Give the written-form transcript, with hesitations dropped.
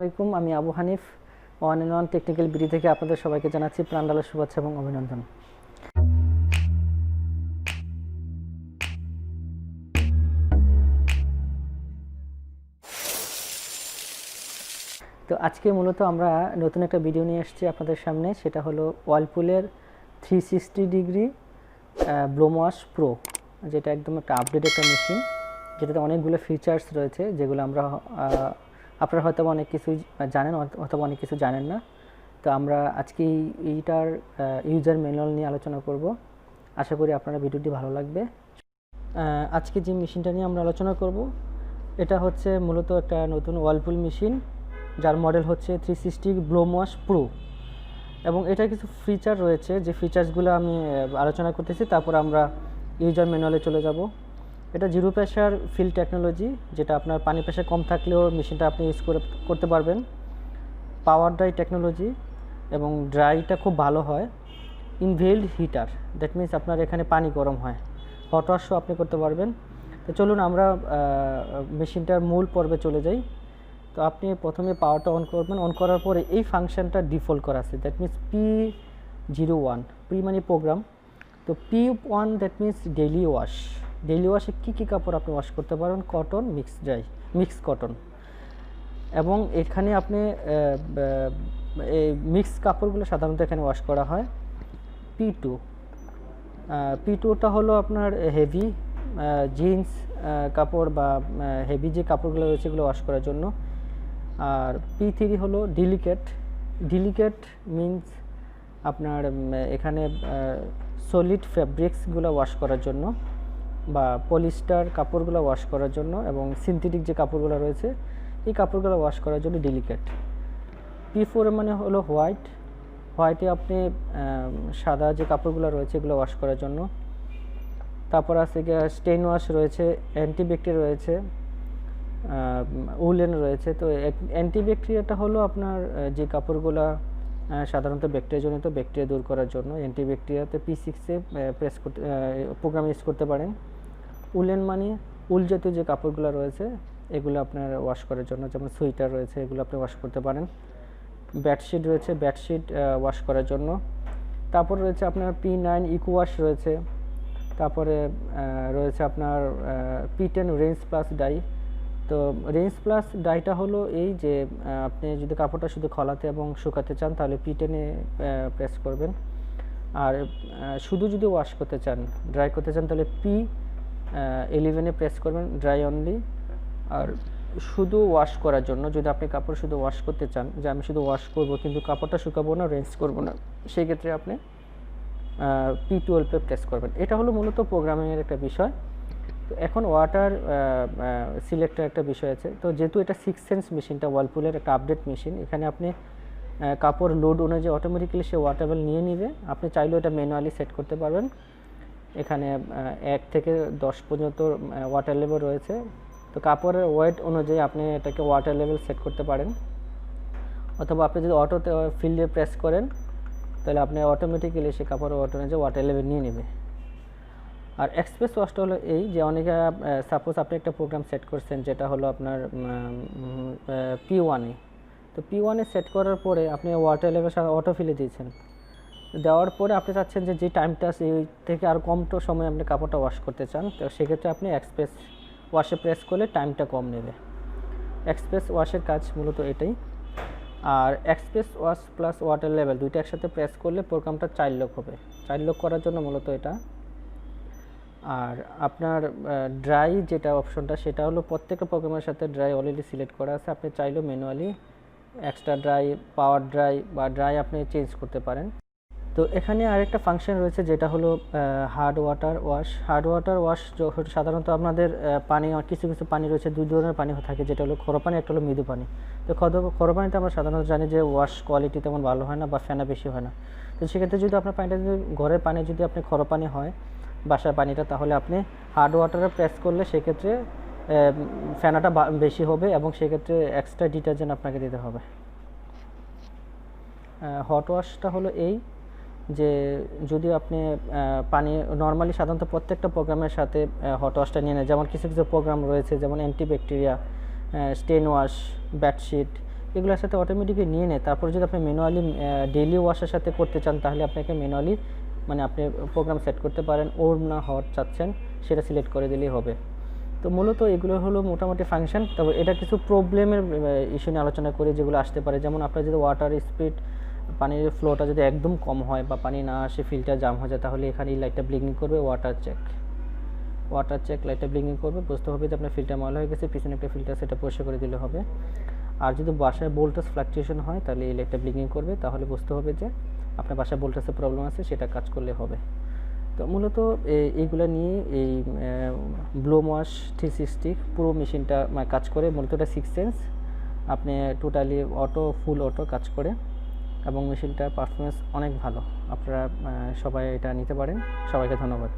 আসসালামাইকুম, আমি Abu Hanif one and one technical BD থেকে আপনাদের সবাইকে জানাচ্ছি প্রাণঢালা শুভেচ্ছা এবং অভিনন্দন। তো আজকে মূলত আমরা নতুন একটা ভিডিও নিয়ে এসেছি আপনাদের সামনে, সেটা হলো ওয়ার্লপুলের 360 ডিগ্রি ব্লোম ওয়াশ প্রো, যেটা একদম একটা আপডেট একটা মেশিন, যেটাতে অনেকগুলো ফিচার্স রয়েছে যেগুলো আপনারা হয়তো অনেক কিছু জানেন অথবা অনেক কিছু জানেন না। তো আমরা আজকে এইটার ইউজার ম্যানুয়াল নিয়ে আলোচনা করব। আশা করি আপনারা ভিডিওটি ভালো লাগবে। আজকে যে মেশিনটা নিয়ে আমরা আলোচনা করব এটা হচ্ছে মূলত একটা নতুন ওয়ার্লপুল মেশিন, যার মডেল হচ্ছে 360 ব্লোম ওয়াশ প্রো, এবং এটার কিছু ফিচার রয়েছে যে ফিচার্সগুলো আমি আলোচনা করতেছি, তারপর আমরা ইউজার ম্যানুয়ালে চলে যাব। এটা জিরো প্রেশার ফিল টেকনোলজি, যেটা আপনার পানি প্রেশার কম থাকলেও মেশিনটা আপনি ইউজ করতে পারবেন। পাওয়ার ড্রাই টেকনোলজি, এবং ড্রাইটা খুব ভালো হয়। ইনভেলড হিটার, দ্যাট মিনস আপনার এখানে পানি গরম হয়, হট ওয়াশও আপনি করতে পারবেন। তো চলুন আমরা মেশিনটার মূল পর্বে চলে যাই। তো আপনি প্রথমে পাওয়ারটা অন করবেন, অন করার পরে এই ফাংশনটা ডিফল্ট করা আছে, দ্যাট মিনস P01, পি মানে প্রোগ্রাম। তো P1 that means daily wash. Daily ওয়াশে কী কাপড় আপনি ওয়াশ করতে পারেন? কটন, মিক্স কটন, এবং এখানে আপনি এই মিক্স কাপড়গুলো সাধারণত এখানে ওয়াশ করা হয়। P2টা হলো আপনার হেভি জিন্স কাপড় বা হেভি যে কাপড়গুলো রয়েছে এগুলো ওয়াশ করার জন্য। আর P3 হলো ডিলিকেট মিন্স আপনার এখানে সলিড ফ্যাব্রিক্সগুলো ওয়াশ করার জন্য, বা পলিস্টার কাপড়গুলো ওয়াশ করার জন্য, এবং সিনথেটিক যে কাপড়গুলো রয়েছে এই কাপড়গুলো ওয়াশ করার জন্য ডিলিকেট। P4 মানে হলো হোয়াইটে আপনি সাদা যে কাপড়গুলো রয়েছে এগুলো ওয়াশ করার জন্য। তারপর আছে স্টেন ওয়াশ রয়েছে, অ্যান্টিব্যাকটেরিয়া রয়েছে, উলেন রয়েছে। তো অ্যান্টিব্যাকটেরিয়াটা হলো আপনার যে কাপড়গুলো সাধারণত ব্যাকটেরিয়াজনিত ব্যাকটেরিয়া দূর করার জন্য। অ্যান্টিব্যাকটেরিয়াতে P6-এ প্রেস করতে প্রোগ্রাম ইউজ করতে পারেন। উলেন মানে উল জাতীয় যে কাপড়গুলো রয়েছে এগুলো আপনার ওয়াশ করার জন্য, যেমন সোয়েটার রয়েছে এগুলো আপনি ওয়াশ করতে পারেন। বেডশিট রয়েছে, বেডশিট ওয়াশ করার জন্য। তারপর রয়েছে আপনার P9 ইকো ওয়াশ রয়েছে। তারপরে রয়েছে আপনার P10 রেঞ্জ প্লাস ডাই। তো রেঞ্জ প্লাস ডাইটা হলো এই যে আপনি যদি কাপড়টা শুধু খোলাতে এবং শুকাতে চান তাহলে P10-এ প্রেস করবেন, আর শুধু যদি ওয়াশ করতে চান, ড্রাই করতে চান তাহলে P11-এ প্রেস করবেন, ড্রাই অনলি। আর শুধু ওয়াশ করার জন্য, যদি আপনি কাপড় শুধু ওয়াশ করতে চান, যে আমি শুধু ওয়াশ করব কিন্তু কাপড়টা শুকাবো না, রেঞ্জ করব না, সেই ক্ষেত্রে আপনি P12-এ প্রেস করবেন। এটা হলো মূলত প্রোগ্রামিংয়ের একটা বিষয়। তো এখন ওয়াটার সিলেক্টের একটা বিষয় আছে। তো যেহেতু এটা 6 সেন্স মেশিনটা ওয়ার্লপুলের একটা আপডেট মেশিন, এখানে আপনি কাপড় লোড অনুযায়ী অটোমেটিক্যালি সে ওয়াটার লেভেল নিয়ে নিবে। আপনি চাইলেও এটা ম্যানুয়ালি সেট করতে পারবেন। এখানে 1 থেকে 10 পর্যন্ত ওয়াটার লেভেল রয়েছে। তো কাপড়ের ওয়েট অনুযায়ী আপনি এটাকে ওয়াটার লেভেল সেট করতে পারেন, অথবা আপনি যদি অটোতে ফিল্ডে প্রেস করেন তাহলে আপনি অটোমেটিক্যালি সে কাপড়ের ওয়েট অনুযায়ী ওয়াটার লেভেল নিয়ে নেবে। আর এক্সপ্রেস ওয়াশটা হলো এই যে অনেকে সাপোজ আপনি একটা প্রোগ্রাম সেট করছেন যেটা হলো আপনার P1-এ। তো P1-এ সেট করার পরে আপনি ওয়াটার লেভেল অটো ফিলে দিয়েছেন, দেওয়ার পরে আপনি চাচ্ছেন যে টাইমটা আছে এই থেকে আর কমটো সময় আপনি কাপড়টা ওয়াশ করতে চান, তো সেক্ষেত্রে আপনি এক্সপ্রেস ওয়াশে প্রেস করলে টাইমটা কম নেবে। এক্সপ্রেস ওয়াশের কাজ মূলত এটাই। আর express wash plus water level দুইটা একসাথে প্রেস করলে প্রোগ্রামটা 4 লক হবে। 4 লক করার জন্য মূলত এটা। আর আপনার ড্রাই যেটা অপশনটা সেটা হলো প্রত্যেকটা প্রোগ্রামের সাথে ড্রাই অলরেডি সিলেক্ট করা আছে। আপনি চাইলেও ম্যানুয়ালি এক্সট্রা ড্রাই, পাওয়ার ড্রাই বা ড্রাই আপনি চেঞ্জ করতে পারেন। তো এখানে আরেকটা ফাংশন রয়েছে যেটা হলো হার্ড ওয়াটার ওয়াশ। সাধারণত আপনাদের পানি, কিছু পানি রয়েছে, দুই ধরনের পানি থাকে, যেটা হলো খরো পানি, একটা হলো মৃদু পানি। তো খরো পানিতে আমরা সাধারণত জানি যে ওয়াশ কোয়ালিটি তেমন ভালো হয় না বা ফেনা বেশি হয় না। তো সেক্ষেত্রে যদি আপনার পানিটা যদি ঘরের পানি যদি আপনি খরো পানি হয় বাসার পানিটা, তাহলে আপনি হার্ড ওয়াটারে প্রেস করলে সেক্ষেত্রে ফেনাটা বেশি হবে, এবং সেক্ষেত্রে এক্সট্রা ডিটারজেন্ট আপনাকে দিতে হবে। হট ওয়াশটা হলো এই যে যদি আপনি পানি নর্মালি সাধারণত প্রত্যেকটা প্রোগ্রামের সাথে হট ওয়াশটা নিয়ে নেয়, যেমন কিছু প্রোগ্রাম রয়েছে যেমন অ্যান্টিব্যাকটেরিয়া, স্টেন ওয়াশ, বেডশিট, এগুলোর সাথে অটোমেটিকলি নিয়ে নেয়। তারপর যদি আপনি ম্যানুয়ালি ডেইলি ওয়াশের সাথে করতে চান, তাহলে আপনাকে ম্যানুয়ালি মানে আপনি প্রোগ্রাম সেট করতে পারেন, ওর্ম না হট চাচ্ছেন সেটা সিলেক্ট করে দিলেই হবে। তো মূলত এগুলো হলো মোটামুটি ফাংশন। তবে এটা কিছু প্রবলেমের ইস্যু নিয়ে আলোচনা করি যেগুলো আসতে পারে। যেমন আপনার যদি ওয়াটার স্পিড, পানির ফ্লোটা যদি একদম কম হয় বা পানি না আসে, ফিল্টার জাম হয়ে যায়, তাহলে এখানে এই লাইটটা ব্লিঙ্কিং করবে, ওয়াটার চেক লাইটটা ব্লিঙ্কিং করবে, বুঝতে হবে যে আপনার ফিল্টার ময়লা হয়ে গেছে, পিছনে একটা ফিল্টার সেটা পরিষ্কার করে দিলে হবে। আর যদি বাসায় ভোল্টেজ ফ্লাকচুয়েশন হয়, তাহলে এই লাইটটা ব্লিঙ্কিং করবে, তাহলে বুঝতে হবে যে আপনার বাসায় ভোল্টেজের প্রবলেম আছে, সেটা কাজ করলে হবে। তো মূলত এইগুলো নিয়ে এই ব্লোম ওয়াশ 360 পুরো মেশিনটা কাজ করে। মূলত এটা 6 সেন্স, আপনি টোটালি ফুল অটো কাজ করে, এবং মেশিনটার পারফরমেন্স অনেক ভালো। আপনারা সবাই এটা নিতে পারেন। সবাইকে ধন্যবাদ।